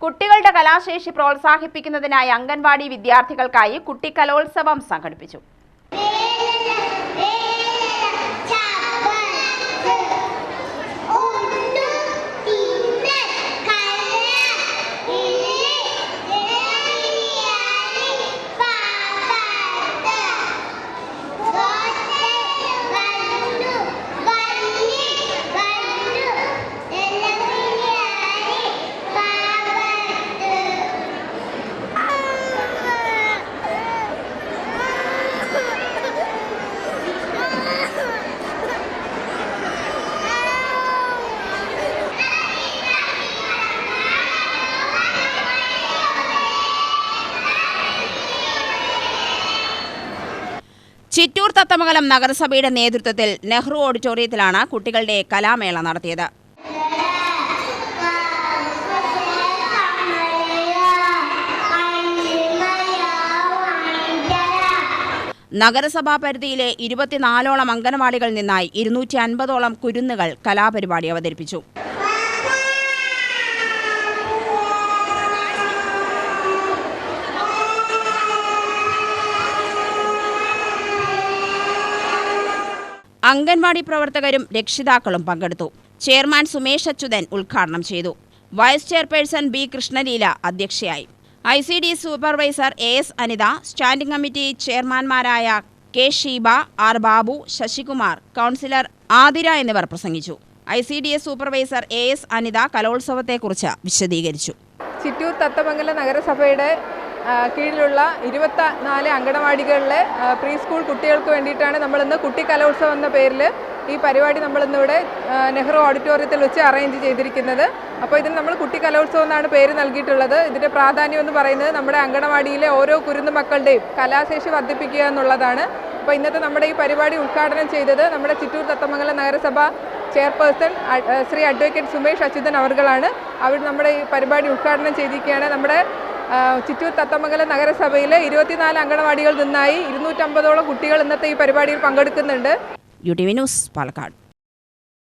കുട്ടികളുടെ കലാശേഷി പ്രോത്സാഹിപ്പിക്കുന്നതിനായി അംഗൻവാടി വിദ്യാർത്ഥികൾക്കായി കുട്ടിക്കലോത്സവം സംഘടിപ്പിച്ചു. ചിറ്റൂർ തത്തമംഗലം നഗരസഭയുടെ നേതൃത്വത്തിൽ നെഹ്റു ഓഡിറ്റോറിയത്തിലാണ് കുട്ടികളുടെ കലാമേള നടത്തിയത്. നഗരസഭാ പരിധിയിലെ 24ഓളം അംഗനവാടികളിൽ നിന്നായി 250ഓളം കുരുന്നുകൾ കലാപരിപാടി അവതരിപ്പിച്ചു. അംഗൻവാടി പ്രവർത്തകരും രക്ഷിതാക്കളും പങ്കെടുത്തു. ചെയർമാൻ സുമേഷ് അച്യുതൻ ഉദ്ഘാടനം ചെയ്തു. വൈസ് ചെയർപേഴ്സൺ ബി കൃഷ്ണലീല അധ്യക്ഷയായി. ICD supervisor AS Anitha, standing committee ചെയർമാൻമാരായ K Sheeba, R Babu, Sasikumar, councillor Athira എന്നിവർ പ്രസംഗിച്ചു. ICDS സൂപ്പർവൈസർ AS അനിത കലോത്സവത്തെക്കുറിച്ച് വിശദീകരിച്ചു. ചിറ്റൂർ തത്തമംഗല നഗരസഭയുടെ കീഴിലുള്ള 24 അങ്കണവാടികളിലെ പ്രീ സ്കൂൾ കുട്ടികൾക്ക് വേണ്ടിയിട്ടാണ് നമ്മളിന്ന് കുട്ടി കലോത്സവം എന്ന പേരിൽ ഈ പരിപാടി നമ്മളിന്നിവിടെ നെഹ്റു ഓഡിറ്റോറിയത്തിൽ വെച്ച് അറേഞ്ച് ചെയ്തിരിക്കുന്നത്. അപ്പോൾ ഇതിന് നമ്മൾ കുട്ടി കലോത്സവം എന്നാണ് പേര് നൽകിയിട്ടുള്ളത്. ഇതിൻ്റെ പ്രാധാന്യം എന്ന് പറയുന്നത് നമ്മുടെ അങ്കണവാടിയിലെ ഓരോ കുരുന്നു മക്കളുടെയും കലാശേഷി വർദ്ധിപ്പിക്കുക എന്നുള്ളതാണ്. അപ്പോൾ ഇന്നത്തെ നമ്മുടെ ഈ പരിപാടി ഉദ്ഘാടനം ചെയ്തത് നമ്മുടെ ചിറ്റൂർ തത്തമംഗല നഗരസഭ ചെയർപേഴ്സൺ ശ്രീ അഡ്വക്കേറ്റ് സുമേഷ് അച്യുതൻ അവർകളാണ്. അവർ നമ്മുടെ ഈ പരിപാടി ഉദ്ഘാടനം ചെയ്തിരിക്കുകയാണ്. നമ്മുടെ ചിറ്റൂർ തത്തമംഗല നഗരസഭയിലെ 24 അംഗനവാടികളിൽ നിന്നായി 250ഓളം കുട്ടികൾ ഇന്നത്തെ ഈ പരിപാടിയിൽ പങ്കെടുക്കുന്നുണ്ട്. UTV news, Palakkad.